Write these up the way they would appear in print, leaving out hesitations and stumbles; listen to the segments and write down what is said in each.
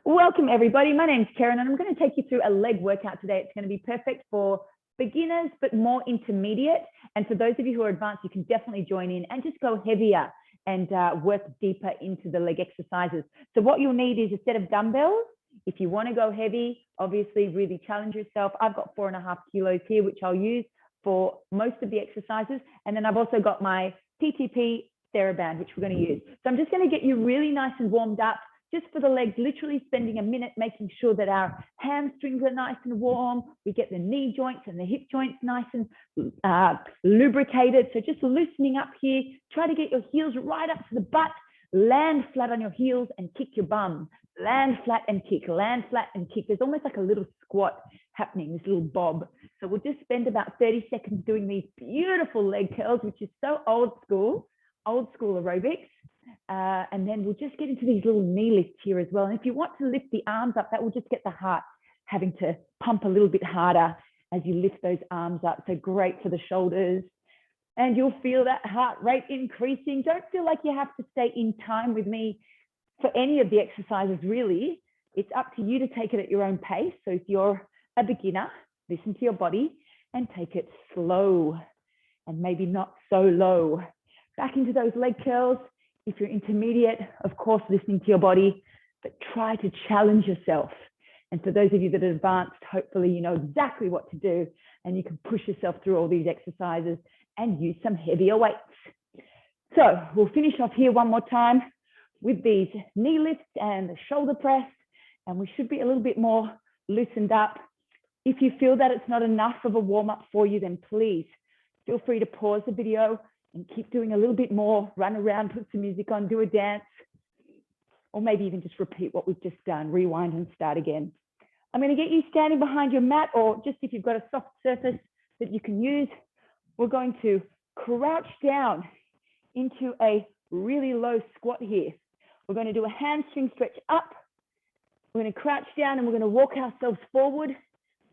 Welcome everybody. My name's Karen and I'm going to take you through a leg workout today. It's going to be perfect for beginners, but more intermediate. And for those of you who are advanced, you can definitely join in and just go heavier and work deeper into the leg exercises. So what you'll need is a set of dumbbells. If you want to go heavy, obviously really challenge yourself. I've got 4.5 kilos here, which I'll use for most of the exercises. And then I've also got my PTP TheraBand, which we're going to use. So I'm just going to get you really nice and warmed up just for the legs, literally spending a minute making sure that our hamstrings are nice and warm. We get the knee joints and the hip joints nice and lubricated. So just loosening up here. Try to get your heels right up to the butt. Land flat on your heels and kick your bum. Land flat and kick, land flat and kick. There's almost like a little squat happening, this little bob. So we'll just spend about 30 seconds doing these beautiful leg curls, which is so old school aerobics. And then we'll just get into these little knee lifts here as well. And if you want to lift the arms up, that will just get the heart having to pump a little bit harder as you lift those arms up. So great for the shoulders. And you'll feel that heart rate increasing. Don't feel like you have to stay in time with me for any of the exercises, really. It's up to you to take it at your own pace. So if you're a beginner, listen to your body and take it slow and maybe not so low. Back into those leg curls. If you're intermediate, of course, listening to your body, but try to challenge yourself. And for those of you that are advanced, hopefully you know exactly what to do and you can push yourself through all these exercises and use some heavier weights. So we'll finish off here one more time with these knee lifts and the shoulder press, and we should be a little bit more loosened up. If you feel that it's not enough of a warm-up for you, then please feel free to pause the video and keep doing a little bit more, run around, put some music on, do a dance, or maybe even just repeat what we've just done, rewind and start again. I'm going to get you standing behind your mat, or just if you've got a soft surface that you can use, we're going to crouch down into a really low squat here. We're going to do a hamstring stretch up. We're going to crouch down and we're going to walk ourselves forward.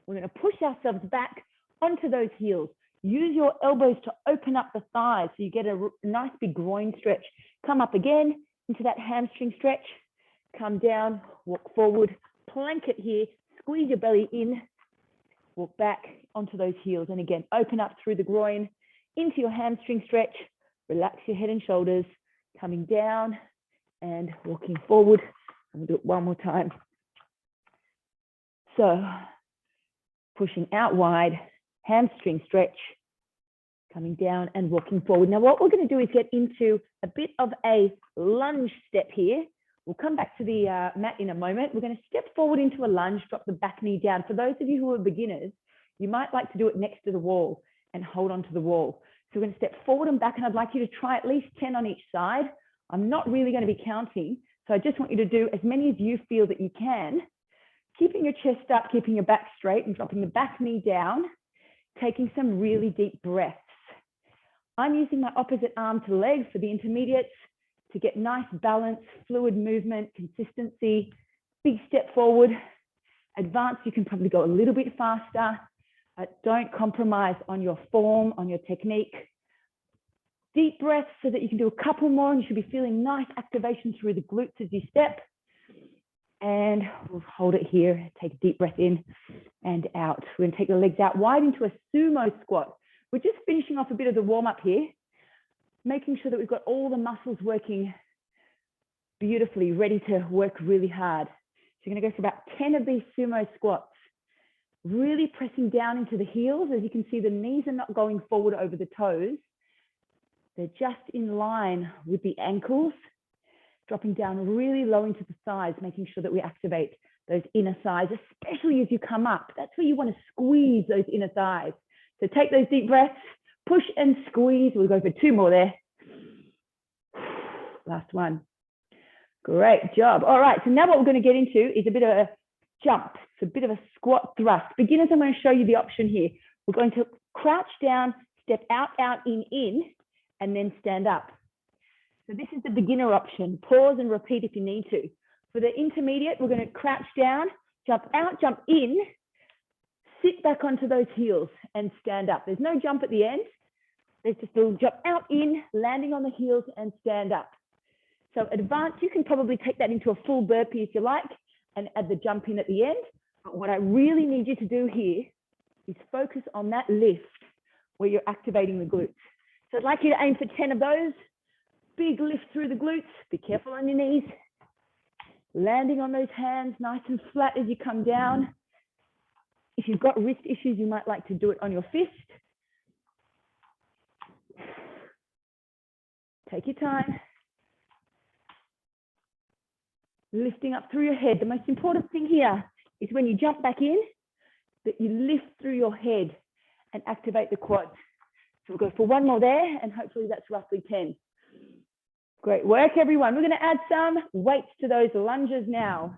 We're going to push ourselves back onto those heels. Use your elbows to open up the thighs so you get a nice big groin stretch. Come up again into that hamstring stretch. Come down, walk forward, plank it here, squeeze your belly in, walk back onto those heels. And again, open up through the groin into your hamstring stretch. Relax your head and shoulders, coming down and walking forward. And we'll do it one more time. So pushing out wide, hamstring stretch, coming down and walking forward. Now what we're going to do is get into a bit of a lunge step here. We'll come back to the mat in a moment. We're going to step forward into a lunge, drop the back knee down. For those of you who are beginners, you might like to do it next to the wall and hold onto the wall. So we're going to step forward and back, and I'd like you to try at least 10 on each side. I'm not really going to be counting, so I just want you to do as many as you feel that you can, keeping your chest up, keeping your back straight and dropping the back knee down, taking some really deep breaths. I'm using my opposite arm to leg for the intermediates to get nice balance, fluid movement, consistency, big step forward. Advanced, you can probably go a little bit faster. Don't compromise on your form, on your technique. Deep breaths so that you can do a couple more and you should be feeling nice activation through the glutes as you step. And we'll hold it here, take a deep breath in and out. We're gonna take the legs out wide into a sumo squat. We're just finishing off a bit of the warm up here, making sure that we've got all the muscles working beautifully, ready to work really hard. So you're gonna go for about 10 of these sumo squats, really pressing down into the heels. As you can see, the knees are not going forward over the toes. They're just in line with the ankles, dropping down really low into the thighs, making sure that we activate those inner thighs, especially as you come up. That's where you want to squeeze those inner thighs. So take those deep breaths, push and squeeze. We'll go for 2 more there. Last one. Great job. All right, so now what we're going to get into is a bit of a jump. It's a bit of a squat thrust. Beginners, I'm going to show you the option here. We're going to crouch down, step out, in, and then stand up. So this is the beginner option. Pause and repeat if you need to. For the intermediate, we're going to crouch down, jump out, jump in, sit back onto those heels and stand up. There's no jump at the end. There's just a little jump out, in, landing on the heels and stand up. So advanced, you can probably take that into a full burpee if you like. and add the jump in at the end. But what I really need you to do here is focus on that lift where you're activating the glutes. So I'd like you to aim for 10 of those. Big lift through the glutes. Be careful on your knees. Landing on those hands nice and flat as you come down. If you've got wrist issues, you might like to do it on your fist. Take your time. Lifting up through your head. The most important thing here is when you jump back in, that you lift through your head and activate the quads. So we'll go for one more there, and hopefully that's roughly 10. Great work, everyone. We're going to add some weights to those lunges now.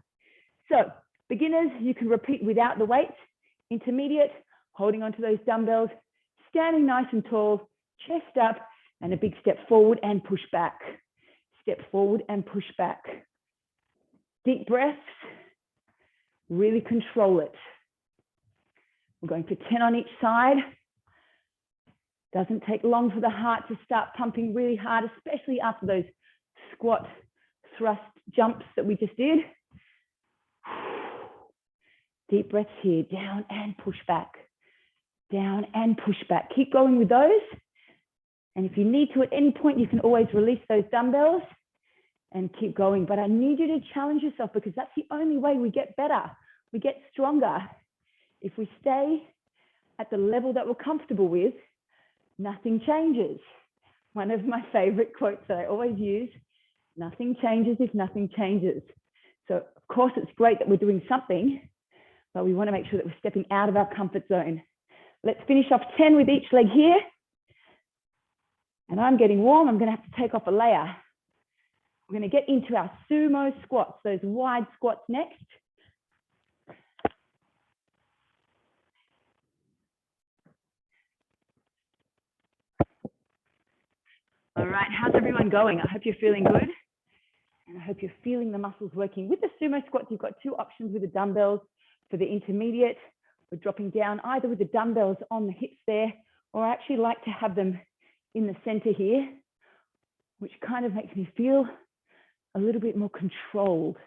So beginners, you can repeat without the weights. Intermediate, holding onto those dumbbells, standing nice and tall, chest up, and a big step forward and push back. Step forward and push back. Deep breaths. Really control it. We're going for 10 on each side. Doesn't take long for the heart to start pumping really hard, especially after those squat thrust jumps that we just did. Deep breaths here, down and push back. Down and push back. Keep going with those. And if you need to at any point, you can always release those dumbbells and keep going. But I need you to challenge yourself, because that's the only way we get better. We get stronger. If we stay at the level that we're comfortable with, nothing changes. One of my favorite quotes that I always use, nothing changes if nothing changes. So of course it's great that we're doing something, but we want to make sure that we're stepping out of our comfort zone. Let's finish off 10 with each leg here. And I'm getting warm. I'm going to have to take off a layer. We're going to get into our sumo squats, those wide squats next. All right, how's everyone going? I hope you're feeling good. And I hope you're feeling the muscles working. With the sumo squats, you've got two options with the dumbbells. For the intermediate, we're dropping down either with the dumbbells on the hips there, or I actually like to have them in the center here, which kind of makes me feel a little bit more controlled.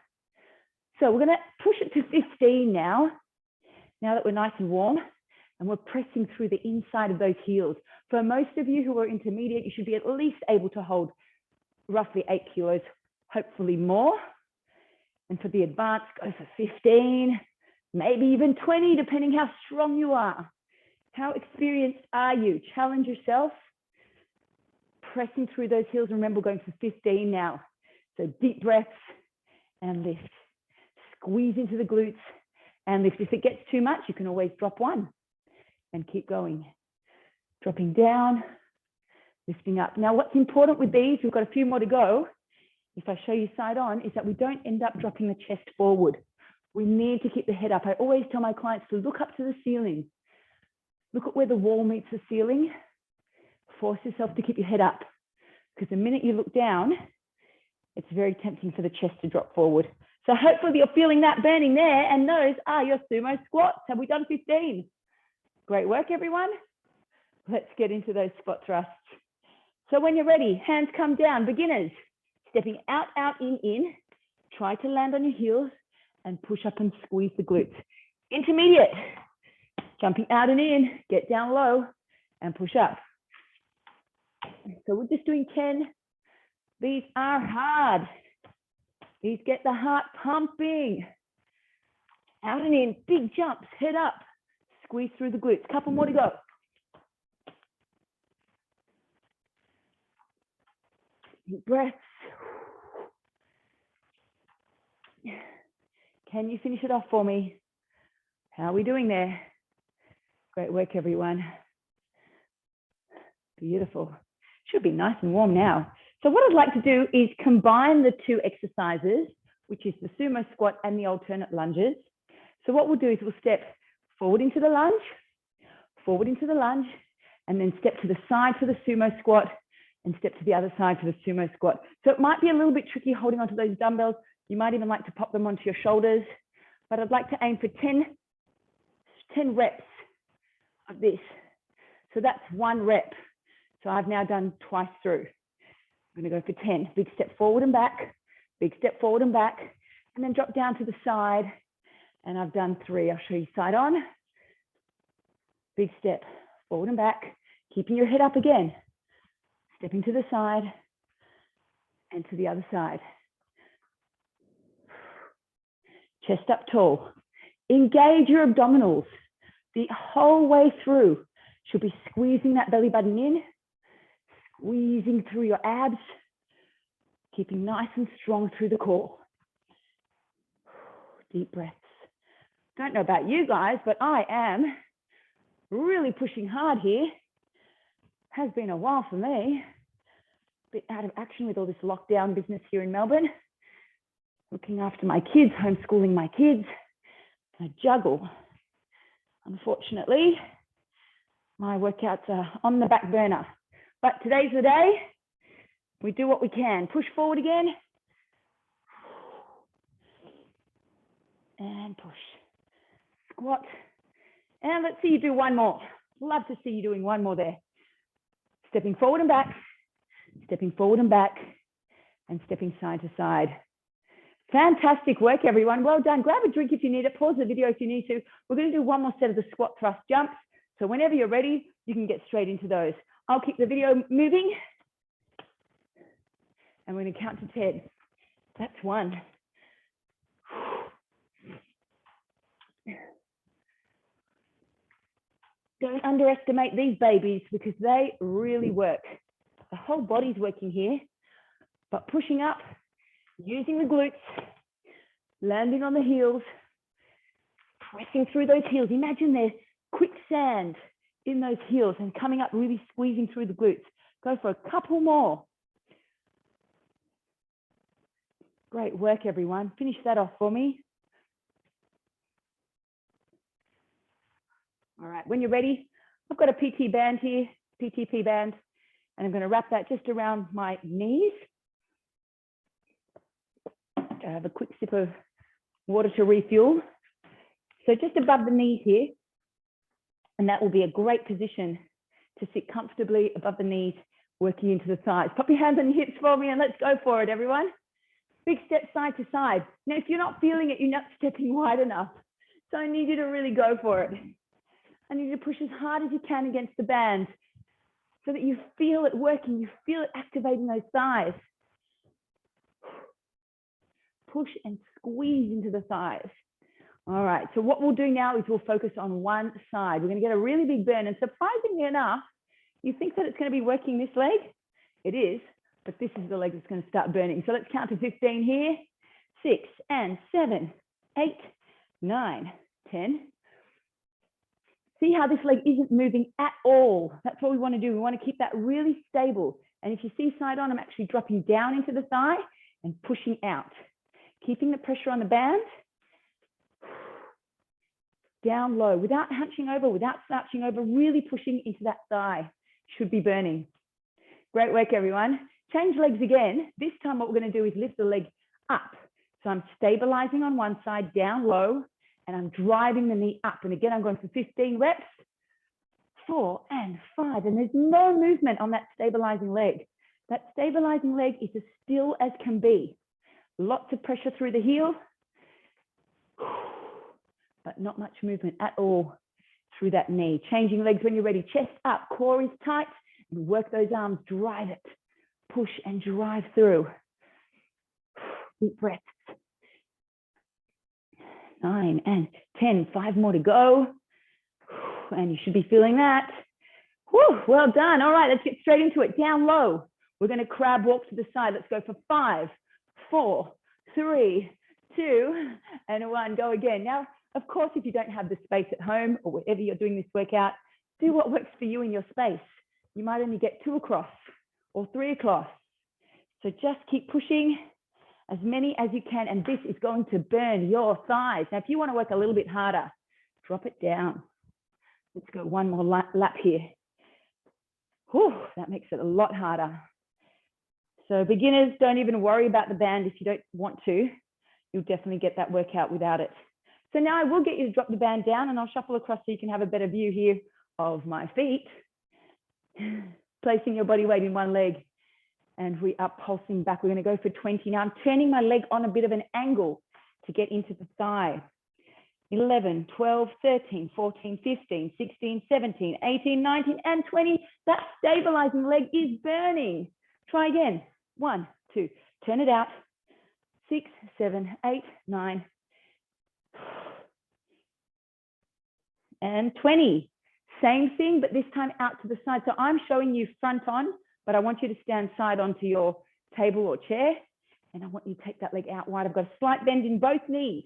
So we're going to push it to 15 now that we're nice and warm, and we're pressing through the inside of those heels. For most of you who are intermediate, you should be at least able to hold roughly 8 kilos, hopefully more. And for the advanced, go for 15, maybe even 20, depending how strong you are. How experienced are you? Challenge yourself. Pressing through those heels. Remember, we're going for 15 now. So deep breaths and lift. Squeeze into the glutes and lift. If it gets too much, you can always drop one and keep going. Dropping down, lifting up. Now, what's important with these, we've got a few more to go. If I show you side on, is that we don't end up dropping the chest forward. We need to keep the head up. I always tell my clients to look up to the ceiling. Look at where the wall meets the ceiling. Force yourself to keep your head up, because the minute you look down, it's very tempting for the chest to drop forward. So hopefully you're feeling that burning there, and those are your sumo squats. Have we done 15? Great work, everyone. Let's get into those squat thrusts. So when you're ready, hands come down. Beginners, stepping out, out, in. Try to land on your heels and push up and squeeze the glutes. Intermediate, jumping out and in, get down low and push up. So we're just doing 10. These are hard. These get the heart pumping. Out and in, big jumps, head up, squeeze through the glutes. Couple more to go. Deep breaths. Can you finish it off for me? How are we doing there? Great work, everyone. Beautiful. Should be nice and warm now. So what I'd like to do is combine the two exercises, which is the sumo squat and the alternate lunges. So what we'll do is we'll step forward into the lunge, and then step to the side for the sumo squat, and step to the other side for the sumo squat. So it might be a little bit tricky holding onto those dumbbells. You might even like to pop them onto your shoulders, but I'd like to aim for 10 reps of this. So that's 1 rep. So I've now done twice through. I'm going to go for 10. Big step forward and back, big step forward and back. and then drop down to the side. And I've done 3. I'll show you side on. Big step forward and back, keeping your head up again. Stepping to the side and to the other side. Chest up tall. Engage your abdominals the whole way through. Should be squeezing that belly button in, squeezing through your abs, keeping nice and strong through the core. Deep breaths. Don't know about you guys, but I am really pushing hard here. Has been a while for me. Bit out of action with all this lockdown business here in Melbourne. Looking after my kids, homeschooling my kids. I juggle. Unfortunately, my workouts are on the back burner. But today's the day. We do what we can. Push forward again. And push. Squat. And let's see you do one more. Love to see you doing one more there. Stepping forward and back. Stepping forward and back. And stepping side to side. Fantastic work, everyone. Well done. Grab a drink if you need it. Pause the video if you need to. We're going to do one more set of the squat thrust jumps. So whenever you're ready, you can get straight into those. I'll keep the video moving. And we're going to count to 10. That's 1. Don't underestimate these babies because they really work. The whole body's working here, but pushing up, using the glutes, landing on the heels, pressing through those heels. Imagine there's quicksand in those heels and coming up, really squeezing through the glutes. Go for a couple more. Great work, everyone. Finish that off for me. All right, when you're ready, I've got a PT band here, PTP band, and I'm going to wrap that just around my knees. I have a quick sip of water to refuel. So just above the knees here, and that will be a great position to sit comfortably above the knees, working into the thighs. Pop your hands on your hips for me and let's go for it, everyone. Big step side to side. Now, if you're not feeling it, you're not stepping wide enough. So I need you to really go for it. I need you to push as hard as you can against the band so that you feel it working, you feel it activating those thighs. Push and squeeze into the thighs. All right, so what we'll do now is we'll focus on one side. We're going to get a really big burn, and surprisingly enough, you think that it's going to be working this leg? It is, but this is the leg that's going to start burning. So let's count to 15 here. 6 and 7, 8, 9, 10. See how this leg isn't moving at all. That's what we want to do. We want to keep that really stable. And if you see side on, I'm actually dropping down into the thigh and pushing out. Keeping the pressure on the band. Down low, without hunching over, without slouching over, really pushing into that thigh. Should be burning. Great work, everyone. Change legs again. This time what we're going to do is lift the leg up. So I'm stabilizing on one side, down low, and I'm driving the knee up. And again, I'm going for 15 reps. 4 and 5. And there's no movement on that stabilizing leg. That stabilizing leg is as still as can be. Lots of pressure through the heel, but not much movement at all through that knee. Changing legs when you're ready. Chest up, core is tight. And work those arms, drive it. Push and drive through. Deep breaths. 9 and 10, 5 more to go. And you should be feeling that. Whew, well done. All right, let's get straight into it. Down low. We're going to crab walk to the side. Let's go for 5, 4, 3, 2, and 1. Go again. Now, of course, if you don't have the space at home or wherever you're doing this workout, do what works for you in your space. You might only get 2 across or 3 across. So just keep pushing as many as you can, and this is going to burn your thighs. Now, if you want to work a little bit harder, drop it down. Let's go one more lap here. Whew, that makes it a lot harder. So beginners, don't even worry about the band if you don't want to. You'll definitely get that workout without it. So now I will get you to drop the band down, and I'll shuffle across so you can have a better view here of my feet. Placing your body weight in one leg, and we are pulsing back. We're going to go for 20. Now I'm turning my leg on a bit of an angle. to get into the thigh. 11, 12, 13, 14, 15, 16, 17, 18, 19, and 20. That stabilizing leg is burning. Try again. 1, 2, turn it out. 6, 7, 8, 9, and 20. Same thing, but this time out to the side. So I'm showing you front on, but I want you to stand side onto your table or chair. And I want you to take that leg out wide. I've got a slight bend in both knees.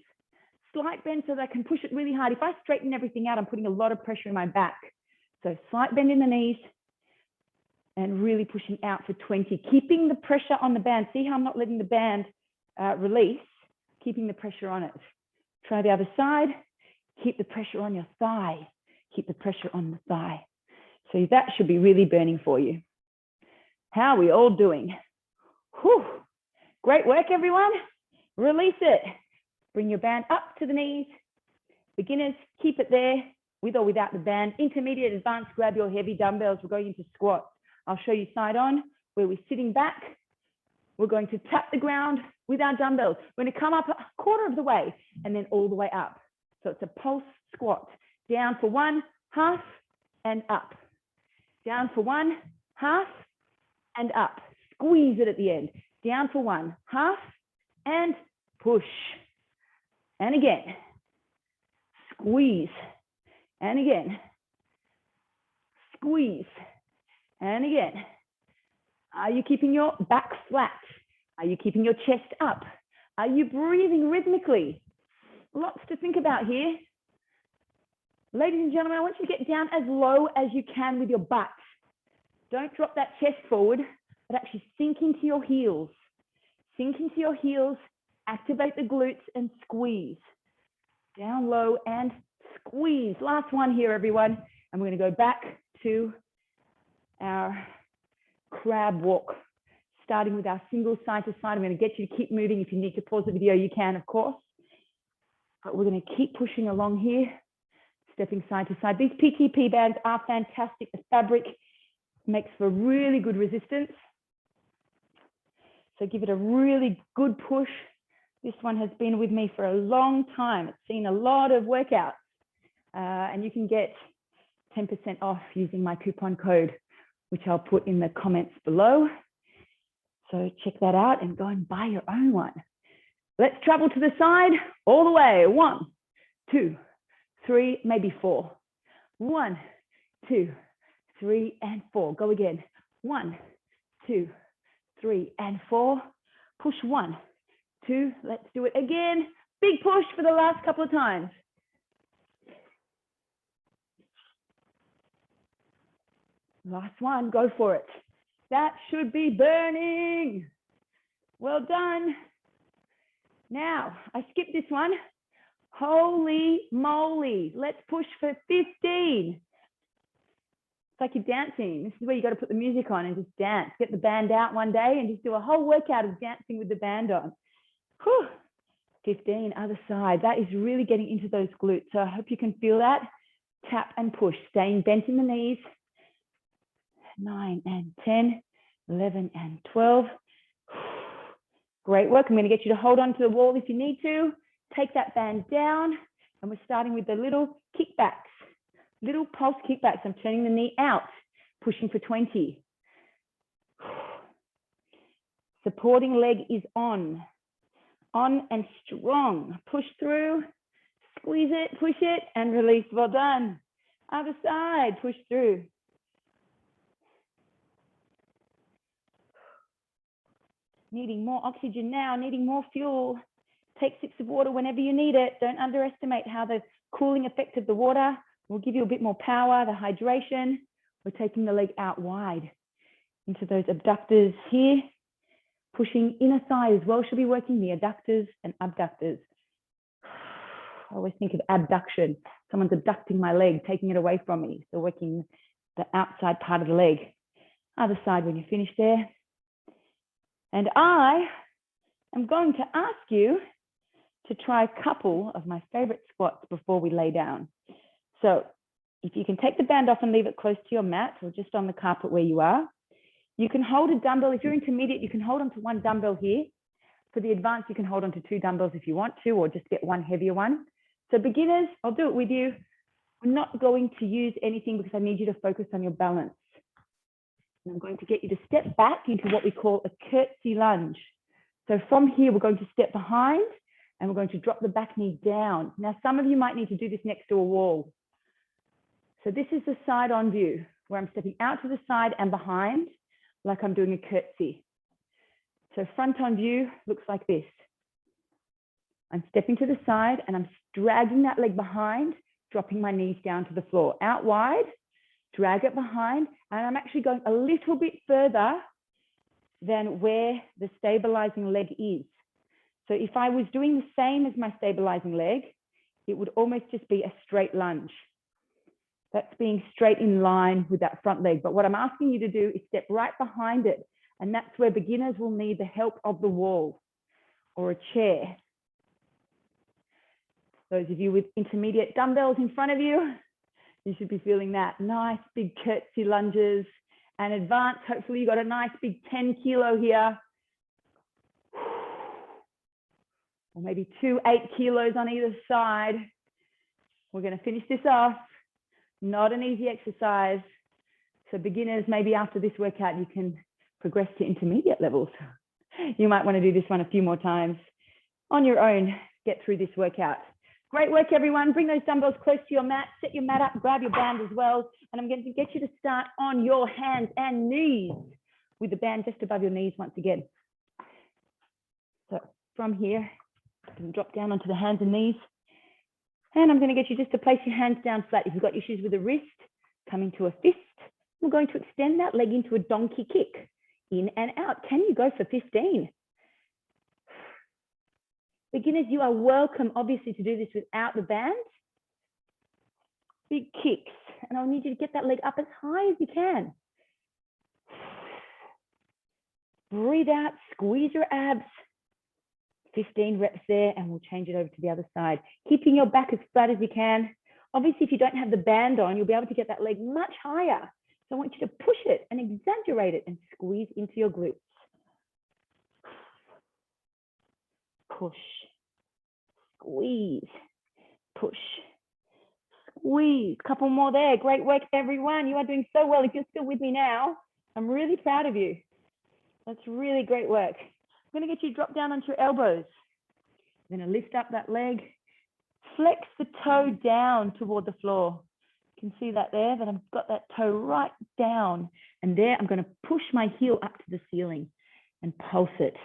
Slight bend so that I can push it really hard. If I straighten everything out, I'm putting a lot of pressure in my back. So slight bend in the knees and really pushing out for 20, keeping the pressure on the band. See how I'm not letting the band release, keeping the pressure on it. Try the other side. Keep the pressure on your thigh. Keep the pressure on the thigh. So that should be really burning for you. How are we all doing? Whew. Great work, everyone. Release it. Bring your band up to the knees. Beginners, keep it there with or without the band. Intermediate, advanced, grab your heavy dumbbells. We're going into squats. I'll show you side on where we're sitting back. We're going to tap the ground with our dumbbells. We're going to come up a quarter of the way and then all the way up. So it's a pulse squat. Down for 1, half, and up. Down for 1, half, and up. Squeeze it at the end. Down for 1, half, and push. And again. Squeeze. And again. Squeeze. And again. Are you keeping your back flat? Are you keeping your chest up? Are you breathing rhythmically? Lots to think about here. Ladies and gentlemen, I want you to get down as low as you can with your butt. Don't drop that chest forward, but actually sink into your heels. Sink into your heels, activate the glutes and squeeze. Down low and squeeze. Last one here, everyone. And we're going to go back to our crab walk, starting with our single side to side. I'm going to get you to keep moving. If you need to pause the video, you can, of course. But we're going to keep pushing along here, stepping side to side. These PTP bands are fantastic. The fabric makes for really good resistance. So give it a really good push. This one has been with me for a long time. It's seen a lot of workouts. And you can get 10% off using my coupon code, which I'll put in the comments below. So check that out and go and buy your own one. Let's travel to the side, all the way. 1, 2, 3, maybe 4. 1, 2, 3, and 4. Go again. 1, 2, 3, and 4. Push 1, 2. Let's do it again. Big push for the last couple of times. Last one, go for it. That should be burning. Well done. Now, I skipped this one. Holy moly. Let's push for 15. It's like you're dancing. This is where you got to put the music on and just dance. Get the band out one day and just do a whole workout of dancing with the band on. Whew. 15, other side. That is really getting into those glutes. So I hope you can feel that. Tap and push, staying bent in the knees. 9 and 10, 11 and 12. Great work. I'm going to get you to hold on to the wall if you need to. Take that band down. And we're starting with the little kickbacks, little pulse kickbacks. I'm turning the knee out, pushing for 20. Supporting leg is on and strong. Push through, squeeze it, push it, and release. Well done. Other side, push through. Needing more oxygen now, needing more fuel. Take sips of water whenever you need it. Don't underestimate how the cooling effect of the water will give you a bit more power, the hydration. We're taking the leg out wide into those abductors here. Pushing inner thigh as well. Should be working the adductors and abductors. I always think of abduction. Someone's abducting my leg, taking it away from me. So working the outside part of the leg. Other side when you finish there. And I am going to ask you to try a couple of my favorite squats before we lay down. So if you can take the band off and leave it close to your mat or just on the carpet where you are, you can hold a dumbbell. If you're intermediate, you can hold onto one dumbbell here. For the advanced, you can hold on to 2 dumbbells if you want to, or just get one heavier one. So beginners, I'll do it with you. I'm not going to use anything because I need you to focus on your balance. And I'm going to get you to step back into what we call a curtsy lunge. So from here, we're going to step behind and we're going to drop the back knee down. Now, some of you might need to do this next to a wall. So this is the side on view where I'm stepping out to the side and behind like I'm doing a curtsy. So front on view looks like this. I'm stepping to the side and I'm dragging that leg behind, dropping my knees down to the floor. Out wide, drag it behind, and I'm actually going a little bit further than where the stabilizing leg is. So if I was doing the same as my stabilizing leg, it would almost just be a straight lunge. That's being straight in line with that front leg. But what I'm asking you to do is step right behind it. And that's where beginners will need the help of the wall or a chair. Those of you with intermediate dumbbells in front of you, you should be feeling that. Nice big curtsy lunges. And advanced, hopefully you got a nice big 10 kilo here. Or maybe 2 8 kilos on either side. We're going to finish this off. Not an easy exercise. So beginners, maybe after this workout, you can progress to intermediate levels. You might want to do this one a few more times on your own. Get through this workout. Great work, everyone. Bring those dumbbells close to your mat. Set your mat up, grab your band as well. And I'm going to get you to start on your hands and knees with the band just above your knees once again. So from here, you can drop down onto the hands and knees. And I'm going to get you just to place your hands down flat. If you've got issues with the wrist, come into a fist. We're going to extend that leg into a donkey kick. In and out. Can you go for 15? Beginners, you are welcome, obviously, to do this without the band. Big kicks. And I'll need you to get that leg up as high as you can. Breathe out, squeeze your abs. 15 reps there, and we'll change it over to the other side. Keeping your back as flat as you can. Obviously, if you don't have the band on, you'll be able to get that leg much higher. So I want you to push it and exaggerate it and squeeze into your glutes. Push, squeeze, push, squeeze. Couple more there. Great work, everyone. You are doing so well. If you're still with me now, I'm really proud of you. That's really great work. I'm going to get you to drop down onto your elbows. I'm going to lift up that leg. Flex the toe down toward the floor. You can see that there, that I've got that toe right down. And there, I'm going to push my heel up to the ceiling and pulse it.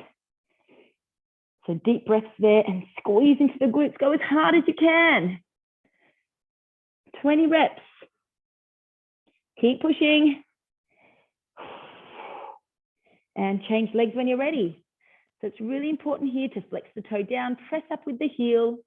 So deep breaths there and squeeze into the glutes. Go as hard as you can. 20 reps. Keep pushing. And change legs when you're ready. So it's really important here to flex the toe down, press up with the heel.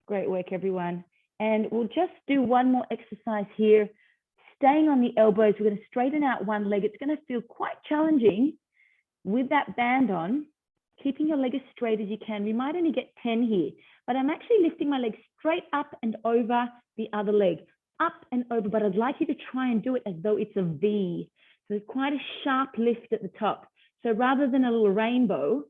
Great work, everyone. And we'll just do one more exercise here. Staying on the elbows, we're going to straighten out one leg. It's going to feel quite challenging with that band on. Keeping your leg as straight as you can. We might only get 10 here, but I'm actually lifting my leg straight up and over the other leg. Up and over, but I'd like you to try and do it as though it's a V. So it's quite a sharp lift at the top. So rather than a little rainbow,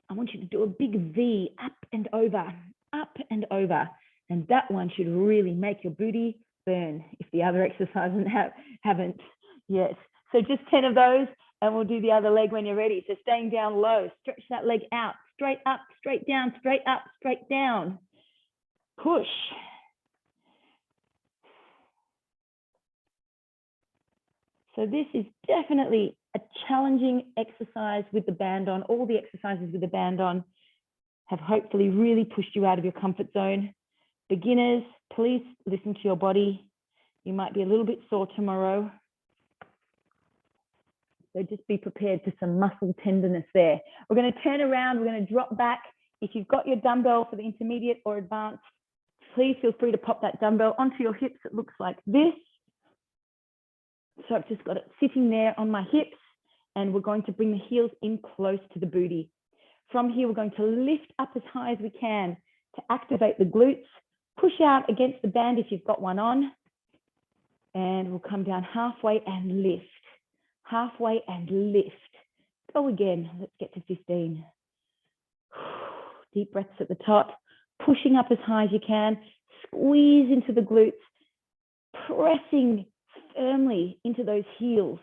I want you to do a big V, up and over, up and over. And that one should really make your booty burn if the other exercises haven't yet. So just 10 of those. And we'll do the other leg when you're ready. So staying down low, stretch that leg out, straight up, straight down, straight up, straight down. Push. So this is definitely a challenging exercise with the band on. All the exercises with the band on have hopefully really pushed you out of your comfort zone. Beginners, please listen to your body. You might be a little bit sore tomorrow. So just be prepared for some muscle tenderness there. We're going to turn around. We're going to drop back. If you've got your dumbbell for the intermediate or advanced, please feel free to pop that dumbbell onto your hips. It looks like this. So I've just got it sitting there on my hips, and we're going to bring the heels in close to the booty. From here, we're going to lift up as high as we can to activate the glutes, Push out against the band if you've got one on. And we'll come down halfway and lift. Halfway and lift. Go again. Let's get to 15. Deep breaths at the top. Pushing up as high as you can. Squeeze into the glutes. Pressing firmly into those heels.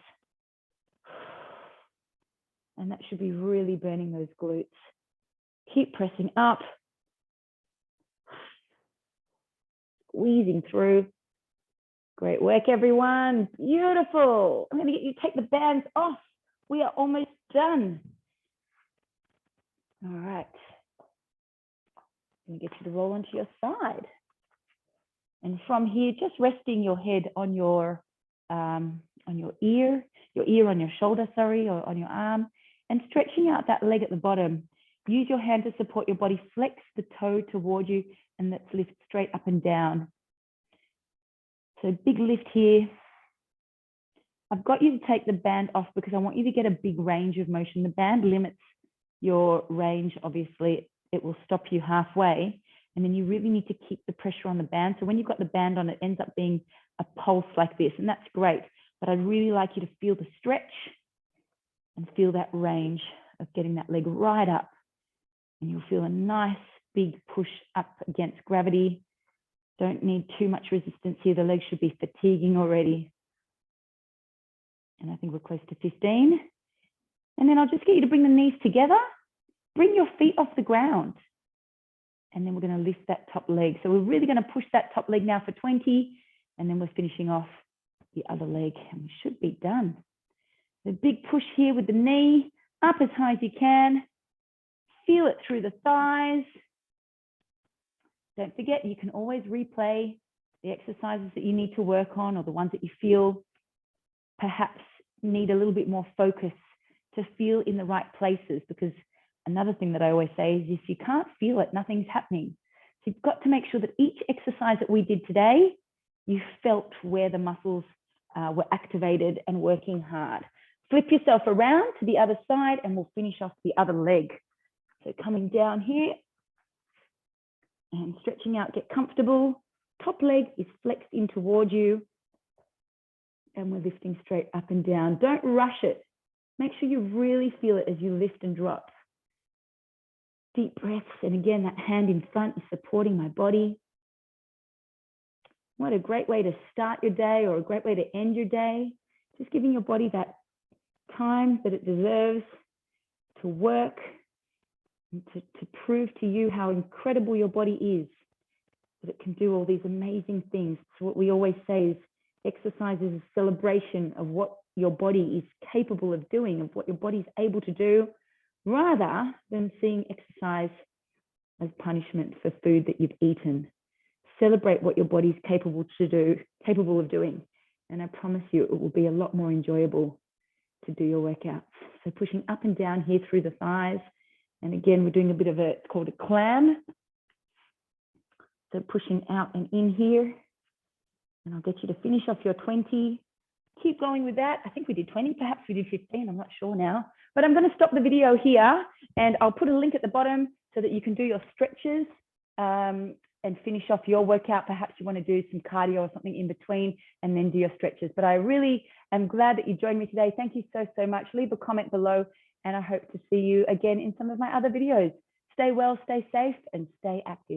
And that should be really burning those glutes. Keep pressing up. Squeezing through. Great work, everyone. Beautiful. I'm going to get you to take the bands off. We are almost done. All right. I'm going to get you to roll onto your side. And from here, just resting your head on your ear on your shoulder, sorry, or on your arm, and stretching out that leg at the bottom. Use your hand to support your body. Flex the toe toward you, and let's lift straight up and down. So big lift here. I've got you to take the band off because I want you to get a big range of motion. The band limits your range, obviously. It will stop you halfway, and then you really need to keep the pressure on the band. So when you've got the band on, it ends up being a pulse like this, and that's great. But I'd really like you to feel the stretch and feel that range of getting that leg right up. And you'll feel a nice big push up against gravity. Don't need too much resistance here. The legs should be fatiguing already. And I think we're close to 15. And then I'll just get you to bring the knees together. Bring your feet off the ground. And then we're going to lift that top leg. So we're really going to push that top leg now for 20. And then we're finishing off the other leg. And we should be done. The big push here with the knee up as high as you can. Feel it through the thighs. Don't forget, you can always replay the exercises that you need to work on, or the ones that you feel perhaps need a little bit more focus to feel in the right places. Because another thing that I always say is if you can't feel it, nothing's happening. So you've got to make sure that each exercise that we did today, you felt where the muscles were activated and working hard. Flip yourself around to the other side and we'll finish off the other leg. So coming down here and stretching out, get comfortable. Top leg is flexed in towards you. And we're lifting straight up and down. Don't rush it. Make sure you really feel it as you lift and drop. Deep breaths. And again, that hand in front is supporting my body. What a great way to start your day, or a great way to end your day. Just giving your body that time that it deserves to work, and to prove to you how incredible your body is, that it can do all these amazing things. So what we always say is exercise is a celebration of what your body is capable of doing, of what your body is able to do, rather than seeing exercise as punishment for food that you've eaten. Celebrate what your body is capable of doing. And I promise you, it will be a lot more enjoyable to do your workouts. So pushing up and down here through the thighs. And again, we're doing a bit of it's called a clam. So pushing out and in here. And I'll get you to finish off your 20. Keep going with that. I think we did 20, perhaps we did 15, I'm not sure now. But I'm going to stop the video here and I'll put a link at the bottom so that you can do your stretches and finish off your workout. Perhaps you want to do some cardio or something in between and then do your stretches. But I really am glad that you joined me today. Thank you so, so much. Leave a comment below and I hope to see you again in some of my other videos. Stay well, stay safe, and stay active.